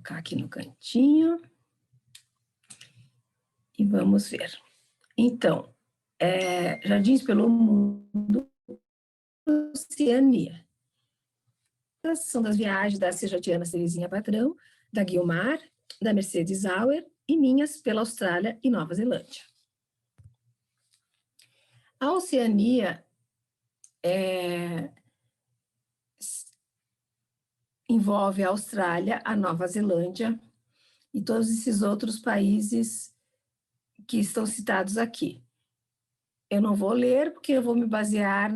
colocar aqui no cantinho. E vamos ver. Então, Jardins pelo Mundo, Oceania. Essas são das viagens da Sejatiana Terezinha Patrão, da Guiomar, da Mercedes Auer e minhas pela Austrália e Nova Zelândia. A Oceania envolve a Austrália, a Nova Zelândia e todos esses outros países que estão citados aqui. Eu não vou ler, porque eu vou me basear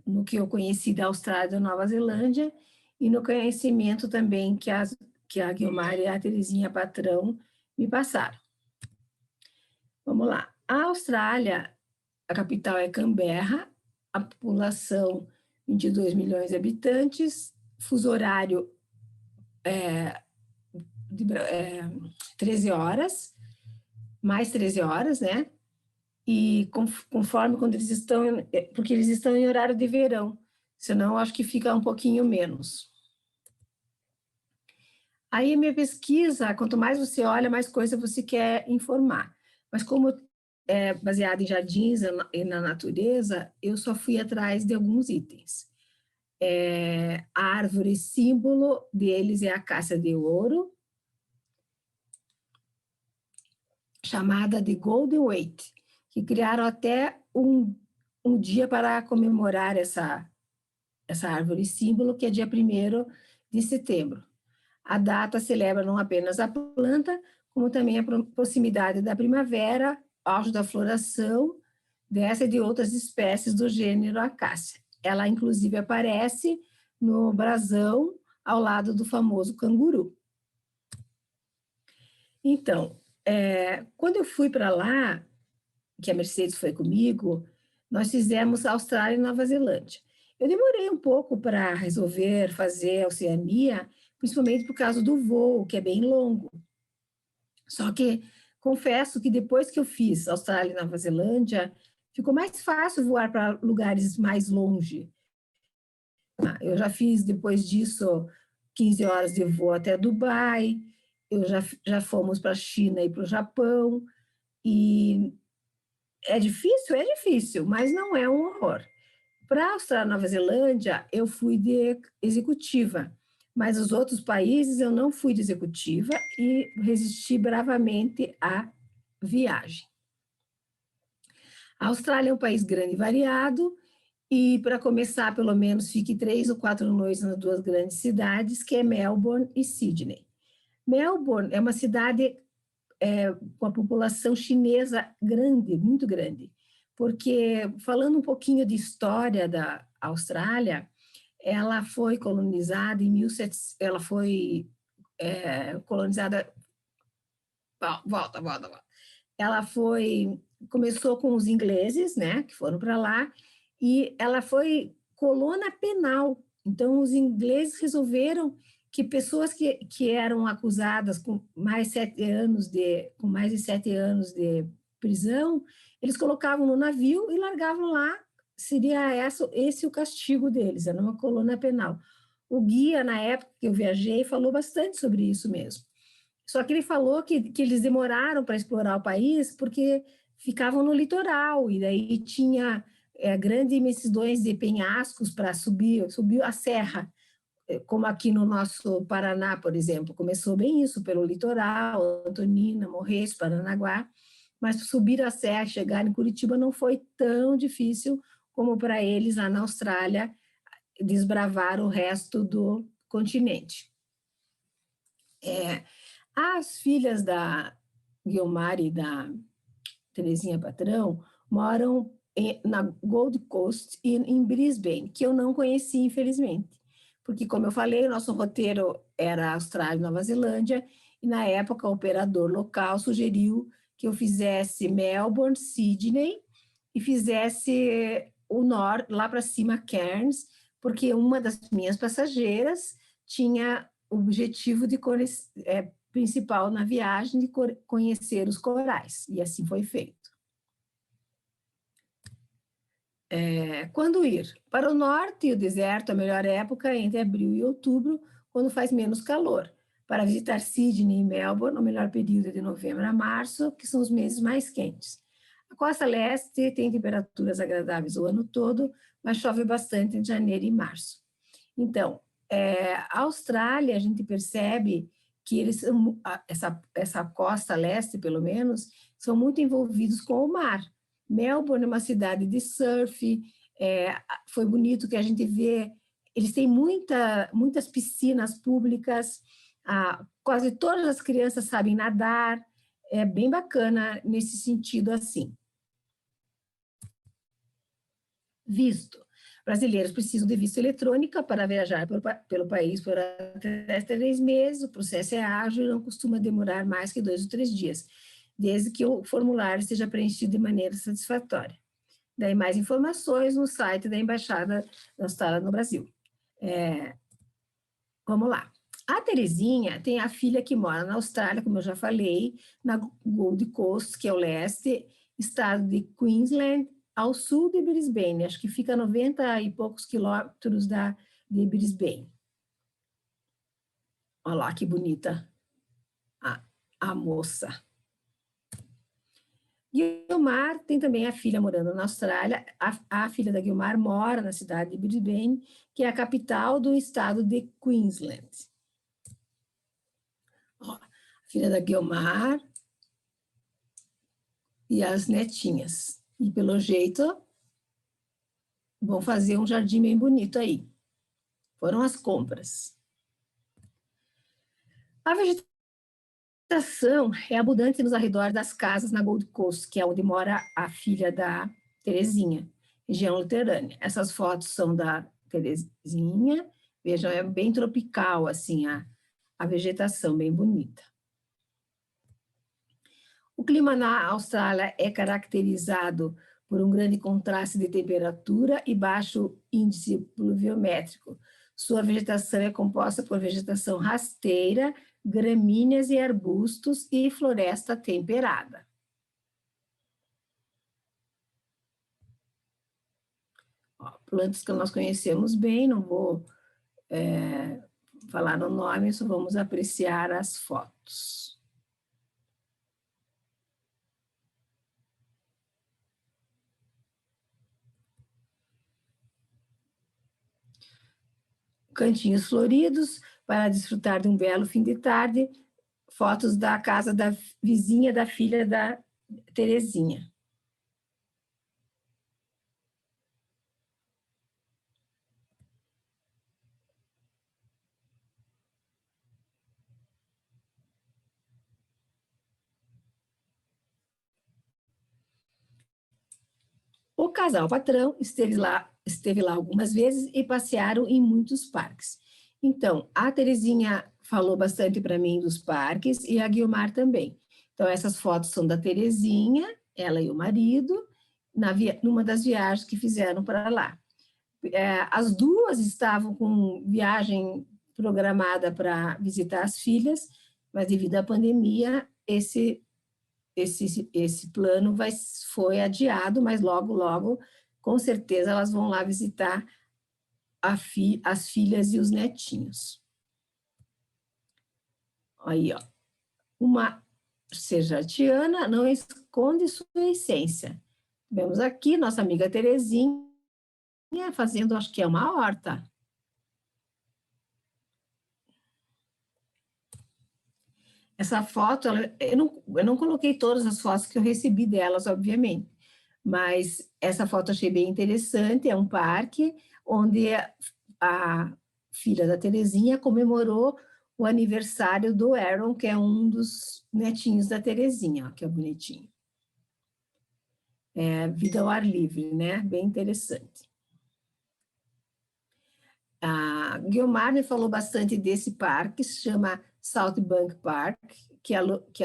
no que eu conheci da Austrália e da Nova Zelândia e no conhecimento também que a Guiomar e a Terezinha Patrão me passaram. Vamos lá. A Austrália, a capital é Canberra, a população 22 milhões de habitantes, fuso horário 13 horas, mais 13 horas, né? E conforme quando eles estão, porque eles estão em horário de verão, senão acho que fica um pouquinho menos. Aí a minha pesquisa, quanto mais você olha, mais coisa você quer informar. Mas como é baseada em jardins e na natureza, eu só fui atrás de alguns itens. A árvore símbolo deles é a acácia de ouro, chamada de Golden Wait, que criaram até um dia para comemorar essa árvore símbolo, que é dia 1º de setembro. A data celebra não apenas a planta, como também a proximidade da primavera, auge da floração dessa e de outras espécies do gênero acácia. Ela, inclusive, aparece no brasão, ao lado do famoso canguru. Então, quando eu fui para lá, que a Mercedes foi comigo, nós fizemos Austrália e Nova Zelândia. Eu demorei um pouco para resolver fazer a Oceania, principalmente por causa do voo, que é bem longo. Só que confesso que depois que eu fiz Austrália e Nova Zelândia, ficou mais fácil voar para lugares mais longe. Eu já fiz, depois disso, 15 horas de voo até Dubai, já fomos para a China e para o Japão, e é difícil, mas não é um horror. Para a Austrália e Nova Zelândia, eu fui de executiva, mas os outros países eu não fui de executiva e resisti bravamente à viagem. A Austrália é um país grande e variado, e para começar, pelo menos, fique 3 ou 4 noites nas 2 grandes cidades, que é Melbourne e Sydney. Melbourne é uma cidade com a população chinesa grande, muito grande, porque, falando um pouquinho de história da Austrália, ela foi colonizada em 1700, ela foi colonizada, volta. Ela começou com os ingleses, né, que foram para lá, e ela foi colônia penal. Então, os ingleses resolveram que pessoas que eram acusadas com mais de 7 anos de prisão, eles colocavam no navio e largavam lá. Seria esse o castigo deles, era uma colônia penal. O guia, na época que eu viajei, falou bastante sobre isso mesmo. Só que ele falou que eles demoraram para explorar o país porque ficavam no litoral, e daí tinha grandes imensidões de penhascos para subir a serra, como aqui no nosso Paraná, por exemplo. Começou bem isso, pelo litoral, Antonina, Morretes, Paranaguá, mas subir a serra, chegar em Curitiba não foi tão difícil como para eles lá na Austrália desbravar o resto do continente. As filhas da Guiomar e da Terezinha Patrão moram na Gold Coast e em Brisbane, que eu não conheci, infelizmente. Porque, como eu falei, o nosso roteiro era Austrália e Nova Zelândia, e na época o operador local sugeriu que eu fizesse Melbourne, Sydney, e fizesse o norte, lá para cima, Cairns, porque uma das minhas passageiras tinha o objetivo principal na viagem de conhecer os corais, e assim foi feito. Quando ir? Para o norte e o deserto, a melhor época é entre abril e outubro, quando faz menos calor. para visitar Sydney e Melbourne no melhor período de novembro a março, que são os meses mais quentes. A costa leste tem temperaturas agradáveis o ano todo, mas chove bastante em janeiro e março. Então, a Austrália, a gente percebe que eles são, essa costa leste, pelo menos, são muito envolvidos com o mar. Melbourne é uma cidade de surf, foi bonito que a gente vê, eles têm muitas piscinas públicas, quase todas as crianças sabem nadar, é bem bacana nesse sentido assim. Visto. Brasileiros precisam de visto eletrônica para viajar pelo país por até 3 meses. O processo é ágil e não costuma demorar mais que 2 ou 3 dias, desde que o formulário seja preenchido de maneira satisfatória. Daí mais informações no site da Embaixada da Austrália no Brasil. Vamos lá. A Terezinha tem a filha que mora na Austrália, como eu já falei, na Gold Coast, que é o leste, estado de Queensland, ao sul de Brisbane, acho que fica a 90 e poucos quilômetros de Brisbane. Olha lá que bonita a moça. Guilmar tem também a filha morando na Austrália. A filha da Guilmar mora na cidade de Brisbane, que é a capital do estado de Queensland. Ó, a filha da Guilmar e as netinhas. E pelo jeito, vão fazer um jardim bem bonito aí. Foram as compras. A vegetação é abundante nos arredores das casas na Gold Coast, que é onde mora a filha da Terezinha, região litorânea. Essas fotos são da Terezinha. Vejam, é bem tropical, assim, a vegetação bem bonita. O clima na Austrália é caracterizado por um grande contraste de temperatura e baixo índice pluviométrico. Sua vegetação é composta por vegetação rasteira, gramíneas e arbustos e floresta temperada. Ó, plantas que nós conhecemos bem, não vou falar no nome, só vamos apreciar as fotos. Cantinhos floridos para desfrutar de um belo fim de tarde, fotos da casa da vizinha da filha da Terezinha. O casal patrão esteve lá algumas vezes e passearam em muitos parques. Então, a Terezinha falou bastante para mim dos parques e a Guilmar também. Então, essas fotos são da Terezinha, ela e o marido, numa das viagens que fizeram para lá. As duas estavam com viagem programada para visitar as filhas, mas devido à pandemia, esse plano foi adiado, mas logo, com certeza, elas vão lá visitar as filhas e os netinhos. Aí, ó. Uma serratiana não esconde sua essência. Vemos aqui nossa amiga Terezinha fazendo, acho que é uma horta. Essa foto, eu não coloquei todas as fotos que eu recebi delas, obviamente, mas essa foto eu achei bem interessante, é um parque onde a filha da Terezinha comemorou o aniversário do Aaron, que é um dos netinhos da Terezinha, ó, que é bonitinho. Vida ao ar livre, né? Bem interessante. A Guilmar me falou bastante desse parque, se chama South Bank Park, que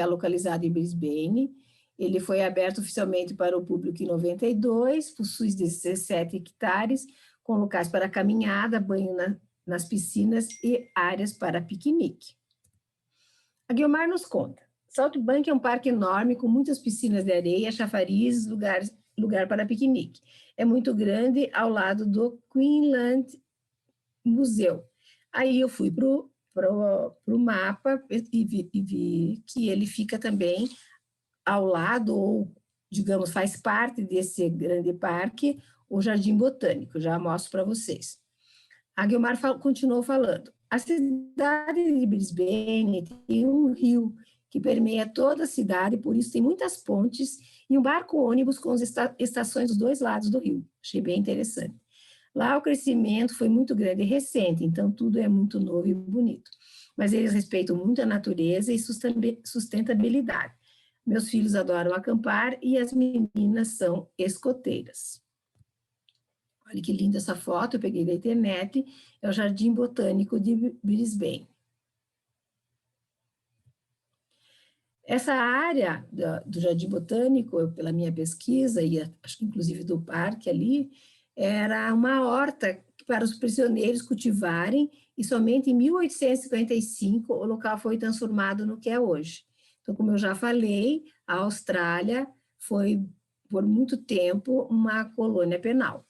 é localizado em Brisbane. Ele foi aberto oficialmente para o público em 92, possui 17 hectares, com locais para caminhada, banho nas piscinas e áreas para piquenique. A Guilmar nos conta. South Bank é um parque enorme, com muitas piscinas de areia, chafarizes, lugar para piquenique. É muito grande, ao lado do Queensland Museu. Aí eu fui para o mapa e vi que ele fica também ao lado, ou, digamos, faz parte desse grande parque, o Jardim Botânico. Já mostro para vocês. A Guilmar continuou falando. A cidade de Brisbane tem um rio que permeia toda a cidade, por isso tem muitas pontes e um barco-ônibus com as estações dos dois lados do rio. Achei bem interessante. Lá o crescimento foi muito grande e recente, então tudo é muito novo e bonito. Mas eles respeitam muito a natureza e sustentabilidade. Meus filhos adoram acampar e as meninas são escoteiras. Olha que linda essa foto, eu peguei da internet, é o Jardim Botânico de Brisbane. Essa área do Jardim Botânico, pela minha pesquisa, e acho que inclusive do parque ali, era uma horta para os prisioneiros cultivarem, e somente em 1855 o local foi transformado no que é hoje. Então, como eu já falei, a Austrália foi, por muito tempo, uma colônia penal.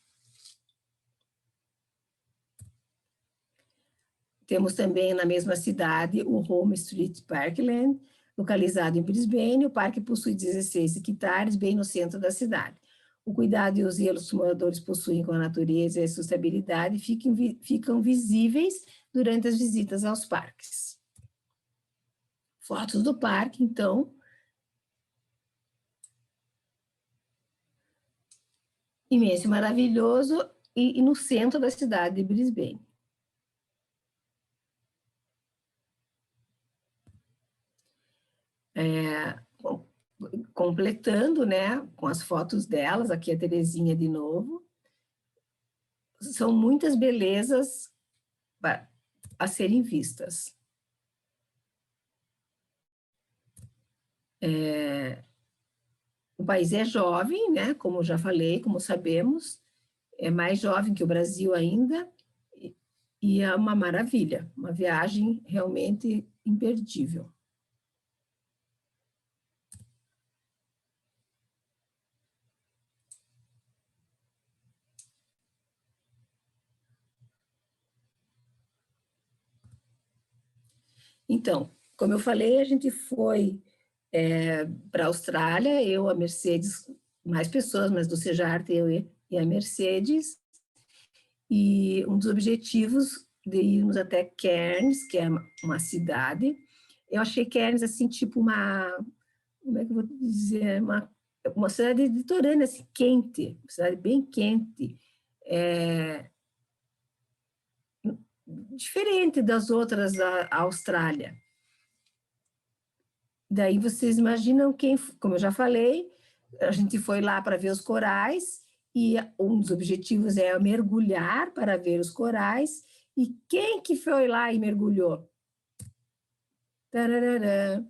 Temos também na mesma cidade o Home Street Parkland, localizado em Brisbane. O parque possui 16 hectares, bem no centro da cidade. O cuidado e o zelo que os moradores possuem com a natureza e a sustentabilidade ficam visíveis durante as visitas aos parques. Fotos do parque, então. Imenso e maravilhoso, e no centro da cidade de Brisbane. Completando, né, com as fotos delas, aqui a Terezinha de novo, são muitas belezas a serem vistas. O país é jovem, né, como já falei, como sabemos, é mais jovem que o Brasil ainda, e é uma maravilha, uma viagem realmente imperdível. Então, como eu falei, a gente foi para a Austrália, eu, a Mercedes, mais pessoas, mas do Sejarte, eu e a Mercedes, e um dos objetivos de irmos até Cairns, que é uma cidade. Eu achei Cairns assim, tipo como é que eu vou dizer, uma cidade litorânea, assim, quente, uma cidade bem quente, diferente das outras da Austrália. Daí vocês imaginam como eu já falei, a gente foi lá para ver os corais, e um dos objetivos é mergulhar para ver os corais. E quem que foi lá e mergulhou? Tararã.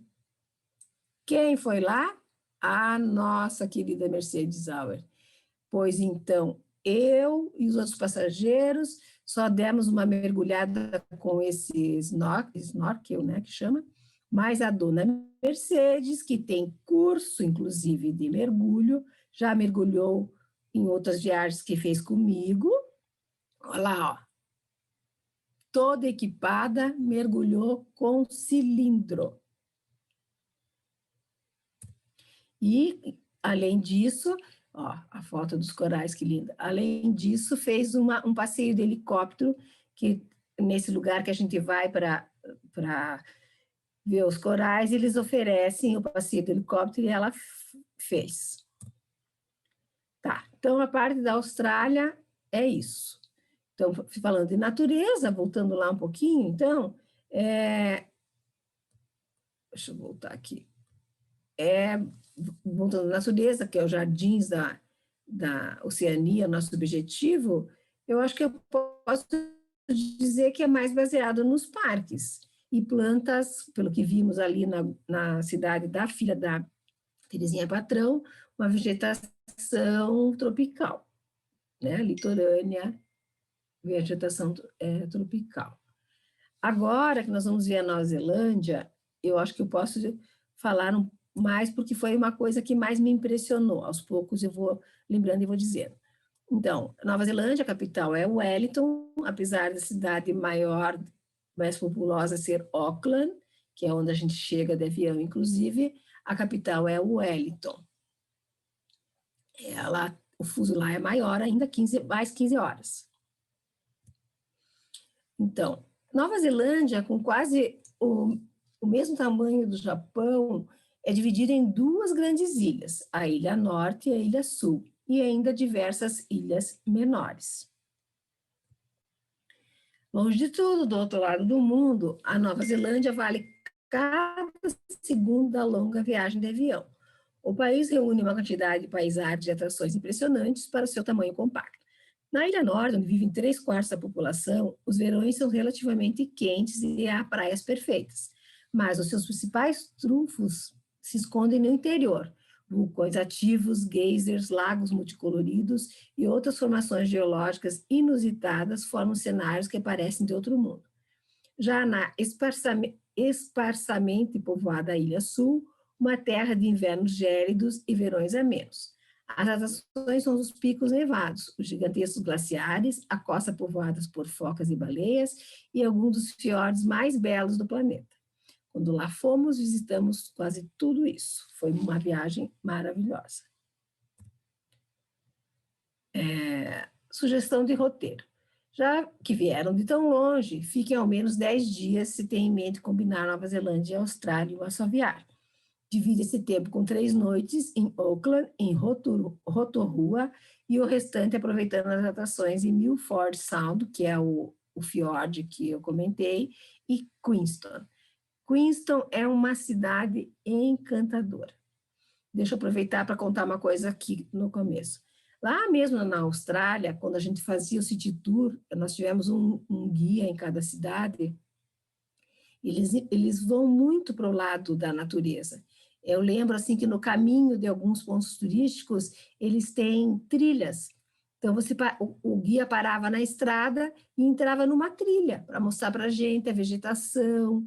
Quem foi lá? A nossa querida Mercedes Auer. Pois então, eu e os outros passageiros só demos uma mergulhada com esse snorkel, né, que chama, mas a dona Mercedes, que tem curso, inclusive, de mergulho, já mergulhou em outras viagens que fez comigo. Olha lá, ó. Toda equipada, mergulhou com cilindro. E, além disso, ó, a foto dos corais, que linda. Além disso, fez um passeio de helicóptero, que nesse lugar que a gente vai para ver os corais, eles oferecem o passeio de helicóptero, e ela fez. Tá, então a parte da Austrália é isso. Então, falando de natureza, voltando lá um pouquinho, então, deixa eu voltar aqui. Voltando à natureza, que é os jardins da Oceania, nosso objetivo, eu acho que eu posso dizer que é mais baseado nos parques e plantas, pelo que vimos ali na cidade da filha da Terezinha Patrão, uma vegetação tropical, né? Litorânea, vegetação tropical. Agora que nós vamos ver a Nova Zelândia, eu acho que eu posso falar mais, porque foi uma coisa que mais me impressionou. Aos poucos eu vou lembrando e vou dizendo. Então, Nova Zelândia, a capital é Wellington, apesar da cidade maior mais populosa ser Auckland, que é onde a gente chega de avião, inclusive. A capital é Wellington. O fuso lá é maior ainda, mais 15 horas. Então, Nova Zelândia, com quase o mesmo tamanho do Japão, é dividida em duas grandes ilhas, a Ilha Norte e a Ilha Sul, e ainda diversas ilhas menores. Longe de tudo, do outro lado do mundo, a Nova Zelândia vale cada segundo da longa viagem de avião. O país reúne uma quantidade de paisagens e atrações impressionantes para o seu tamanho compacto. Na Ilha Norte, onde vivem 3/4 da população, os verões são relativamente quentes e há praias perfeitas, mas os seus principais trunfos se escondem no interior. Vulcões ativos, geysers, lagos multicoloridos e outras formações geológicas inusitadas formam cenários que parecem de outro mundo. Já na esparsamente povoada Ilha Sul, uma terra de invernos gélidos e verões amenos. As atrações são os picos nevados, os gigantescos glaciares, a costa povoada por focas e baleias e alguns dos fiordes mais belos do planeta. Quando lá fomos, visitamos quase tudo isso. Foi uma viagem maravilhosa. Sugestão de roteiro. Já que vieram de tão longe, fiquem ao menos 10 dias se tem em mente combinar Nova Zelândia e Austrália em uma só viagem. Divide esse tempo com 3 noites em Auckland, em Rotorua, e o restante aproveitando as atrações em Milford Sound, que é o fiord que eu comentei, e Queenstown. Queenstown é uma cidade encantadora. Deixa eu aproveitar para contar uma coisa aqui no começo. Lá mesmo na Austrália, quando a gente fazia o City Tour, nós tivemos um guia em cada cidade, eles vão muito para o lado da natureza. Eu lembro assim que no caminho de alguns pontos turísticos, eles têm trilhas. Então, o guia parava na estrada e entrava numa trilha para mostrar para a gente a vegetação.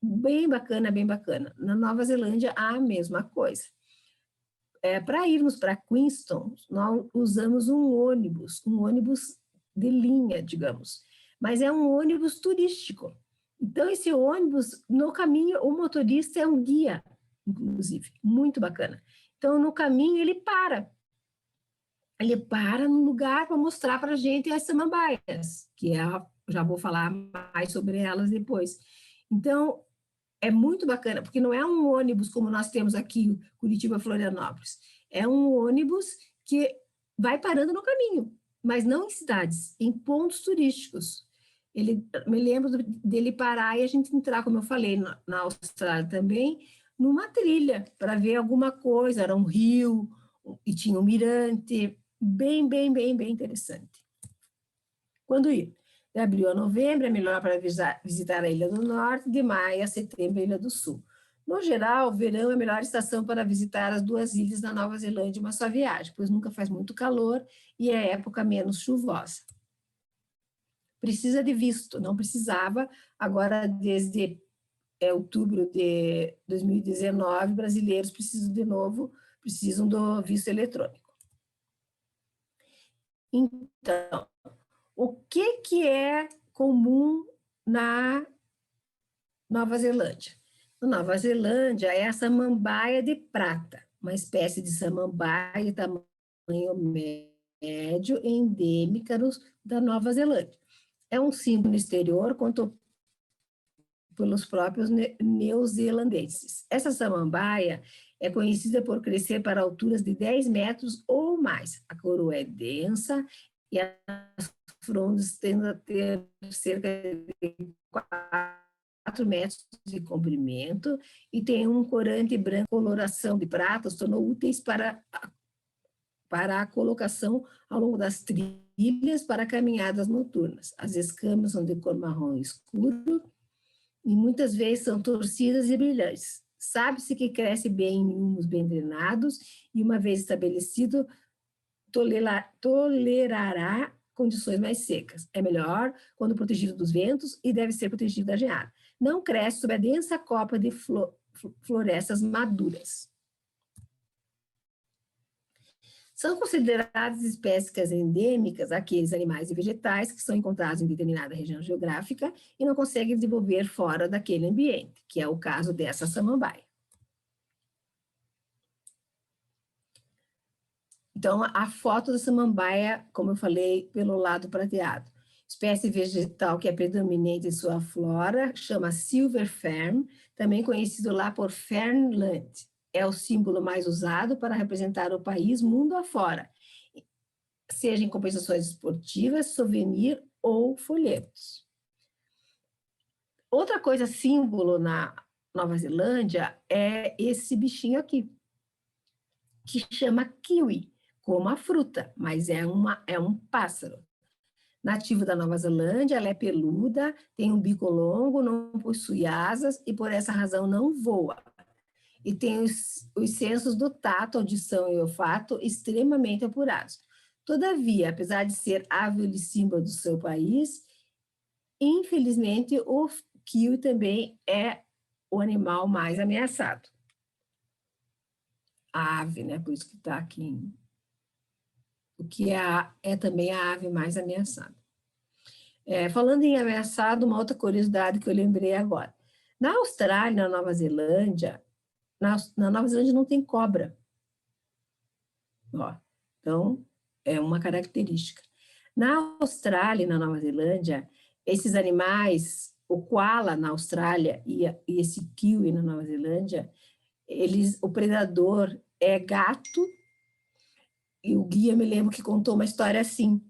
Bem bacana, bem bacana. Na Nova Zelândia, a mesma coisa. Para irmos para Queenstown, nós usamos um ônibus de linha, digamos, mas é um ônibus turístico. Então, esse ônibus, no caminho, o motorista é um guia, inclusive, muito bacana. Então, no caminho, ele para no lugar para mostrar para a gente as samambaias, já vou falar mais sobre elas depois. Então, é muito bacana, porque não é um ônibus como nós temos aqui, Curitiba-Florianópolis. É um ônibus que vai parando no caminho, mas não em cidades, em pontos turísticos. Me lembro dele parar e a gente entrar, como eu falei, na Austrália também, numa trilha, para ver alguma coisa. Era um rio, e tinha um mirante, bem, bem, bem, bem interessante. Quando ir? De abril a novembro é melhor para visitar a Ilha do Norte, de maio a setembro a Ilha do Sul. No geral, verão é a melhor estação para visitar as duas ilhas da Nova Zelândia em uma só viagem, pois nunca faz muito calor e é época menos chuvosa. Precisa de visto, não precisava, agora desde outubro de 2019, brasileiros precisam do visto eletrônico. Então, o que é comum na Nova Zelândia? Na Nova Zelândia é a samambaia de prata, uma espécie de samambaia de tamanho médio endêmica da Nova Zelândia. É um símbolo no exterior quanto pelos próprios neozelandeses. Essa samambaia é conhecida por crescer para alturas de 10 metros ou mais. A coroa é densa e as frondas tendem a ter cerca de 4 metros de comprimento e tem um corante branco. A coloração de prata os tornou úteis para a colocação ao longo das trilhas para caminhadas noturnas. As escamas são de cor marrom escuro e muitas vezes são torcidas e brilhantes. Sabe-se que cresce bem em humus bem drenados e, uma vez estabelecido, tolerará condições mais secas. É melhor quando protegido dos ventos e deve ser protegido da geada. Não cresce sob a densa copa de florestas maduras. São consideradas espécies endêmicas aqueles animais e vegetais que são encontrados em determinada região geográfica e não conseguem desenvolver fora daquele ambiente, que é o caso dessa samambaia. Então, a foto da samambaia, como eu falei, pelo lado prateado. Espécie vegetal que é predominante em sua flora, chama Silver Fern, também conhecido lá por Fernland. É o símbolo mais usado para representar o país mundo afora, seja em compensações esportivas, souvenir ou folhetos. Outra coisa símbolo na Nova Zelândia é esse bichinho aqui, que chama kiwi, como a fruta, mas é um pássaro. Nativo da Nova Zelândia, ela é peluda, tem um bico longo, não possui asas e por essa razão não voa. E tem os sensos do tato, audição e olfato extremamente apurados. Todavia, apesar de ser ave e símbolo do seu país, infelizmente o kiwi também é o animal mais ameaçado. A ave, né? Por isso que está aqui. O que é também a ave mais ameaçada. Falando em ameaçado, uma outra curiosidade que eu lembrei agora. Na Austrália, na Nova Zelândia, na Nova Zelândia não tem cobra. Ó, então, é uma característica. Na Austrália e na Nova Zelândia, esses animais, o koala na Austrália e esse kiwi na Nova Zelândia, o predador é gato, e o guia me lembro que contou uma história assim.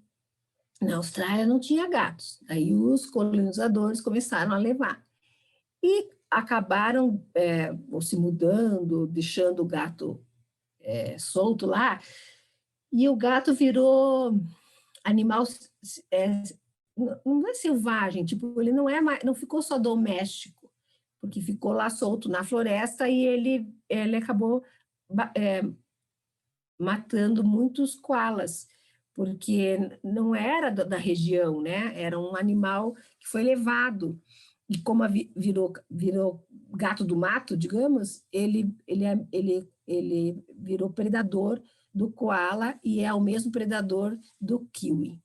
Na Austrália não tinha gatos, aí os colonizadores começaram a levar. E acabaram ou se mudando, deixando o gato solto lá, e o gato virou animal, não é selvagem, tipo, ele não ficou só doméstico, porque ficou lá solto na floresta e ele acabou matando muitos koalas, porque não era da região, né? Era um animal que foi levado. E como virou gato do mato, digamos, ele virou predador do koala e é o mesmo predador do kiwi.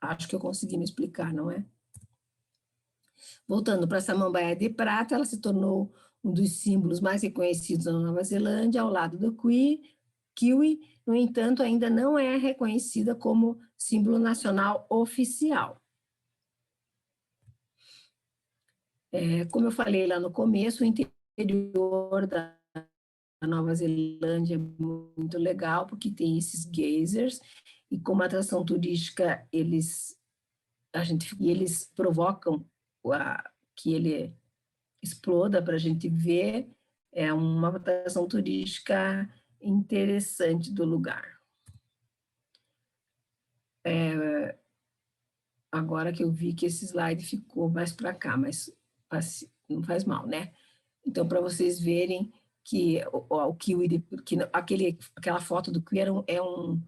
Acho que eu consegui me explicar, não é? Voltando para a samambaia de prata, ela se tornou um dos símbolos mais reconhecidos na Nova Zelândia, ao lado do kiwi, no entanto, ainda não é reconhecida como símbolo nacional oficial. Como eu falei lá no começo, o interior da Nova Zelândia é muito legal, porque tem esses geysers, e como atração turística, eles provocam que ele exploda para a gente ver. É uma atração turística interessante do lugar. Agora que eu vi que esse slide ficou mais para cá, mas não faz mal, né? Então, para vocês verem que o kiwi, que aquela foto do kiwi é um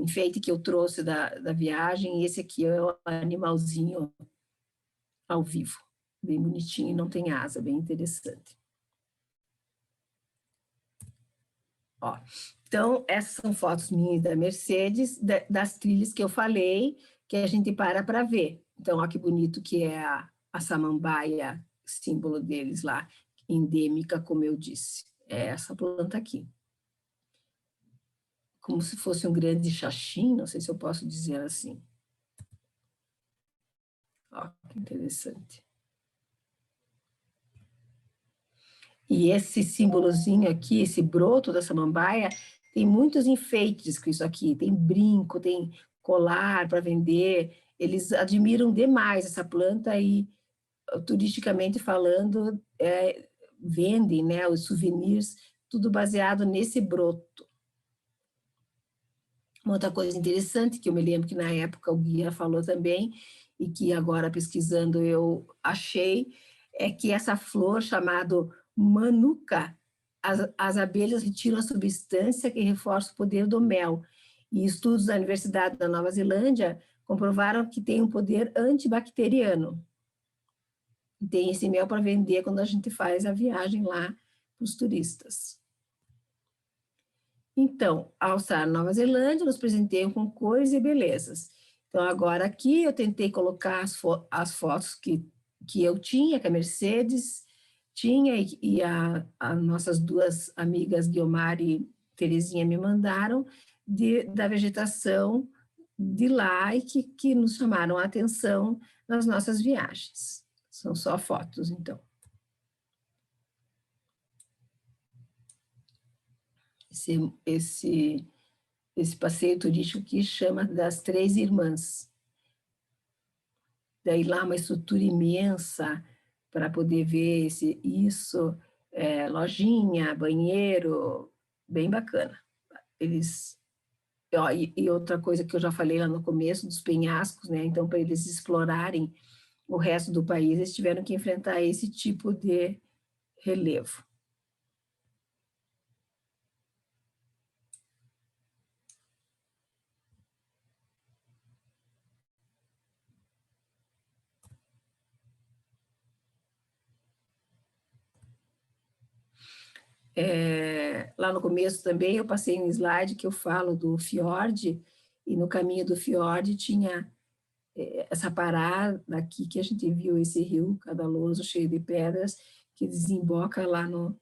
enfeite que eu trouxe da viagem, e esse aqui é o animalzinho ao vivo, bem bonitinho e não tem asa, bem interessante. Ó, então, essas são fotos minhas da Mercedes, das trilhas que eu falei, que a gente para ver. Então, olha que bonito que é a samambaia, símbolo deles lá, endêmica, como eu disse. É essa planta aqui. Como se fosse um grande xaxim, não sei se eu posso dizer assim. Ó, que interessante. E esse símbolozinho aqui, esse broto da samambaia, tem muitos enfeites com isso aqui. Tem brinco, tem colar para vender. Eles admiram demais essa planta e, turisticamente falando, vendem, né, os souvenirs, tudo baseado nesse broto. Uma outra coisa interessante, que eu me lembro que na época o guia falou também, e que agora pesquisando eu achei, é que essa flor chamada manuka, as abelhas retiram a substância que reforça o poder do mel. E estudos da Universidade da Nova Zelândia comprovaram que tem um poder antibacteriano. E tem esse mel para vender quando a gente faz a viagem lá para os turistas. Então, ao estar na Nova Zelândia, nos presenteiam com cores e belezas. Então, agora aqui eu tentei colocar as fotos que eu tinha, que a Mercedes tinha, e nossas duas amigas, Guiomar e Terezinha, me mandaram, da vegetação de lá e que nos chamaram a atenção nas nossas viagens. São só fotos, então. Esse, esse, esse passeio turístico que chama das Três Irmãs. Daí lá uma estrutura imensa para poder ver isso, lojinha, banheiro, bem bacana. Eles, ó, e outra coisa que eu já falei lá no começo, dos penhascos, né? Então, para eles explorarem o resto do país, eles tiveram que enfrentar esse tipo de relevo. Lá no começo também eu passei um slide que eu falo do fiord, e no caminho do fiord tinha essa parada aqui que a gente viu, esse rio caudaloso, cheio de pedras, que desemboca lá no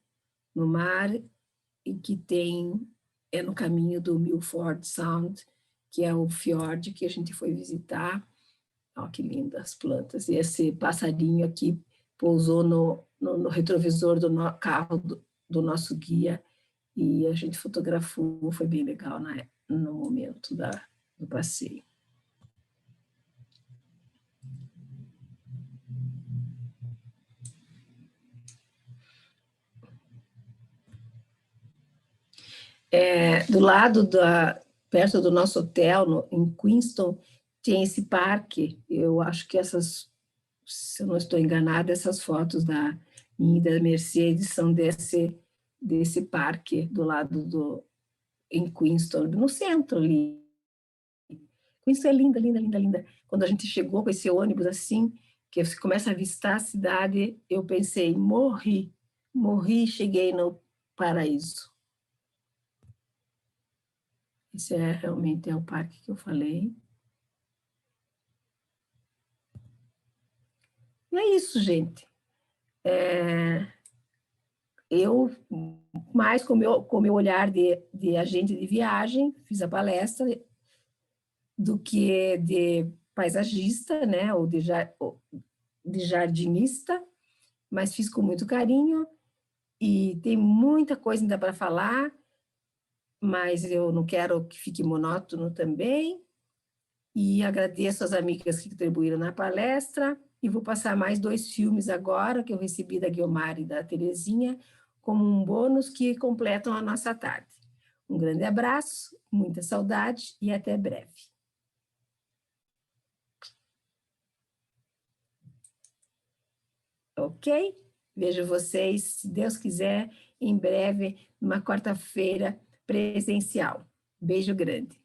mar e que tem, no caminho do Milford Sound, que é o fiord que a gente foi visitar. Olha que lindas plantas. E esse passarinho aqui pousou no retrovisor do carro do nosso guia e a gente fotografou, foi bem legal no momento do passeio. Do lado perto do nosso hotel, em Queenstown, tem esse parque. Eu acho que se eu não estou enganada, essas fotos da minha e da Mercedes são desse parque do lado em Queenstown, no centro ali. Queenstown é linda, linda, linda, linda. Quando a gente chegou com esse ônibus assim, que você começa a avistar a cidade, eu pensei, morri, cheguei no paraíso. Esse realmente é o parque que eu falei. E é isso, gente. Eu, mais com o meu olhar de agente de viagem, fiz a palestra, do que de paisagista, né, ou de jardinista, mas fiz com muito carinho e tem muita coisa ainda para falar, mas eu não quero que fique monótono também. E agradeço às amigas que contribuíram na palestra e vou passar mais 2 filmes agora que eu recebi da Guiomar e da Terezinha como um bônus que completam a nossa tarde. Um grande abraço, muita saudade e até breve. Ok? Vejo vocês, se Deus quiser, em breve, numa quarta-feira presencial. Beijo grande.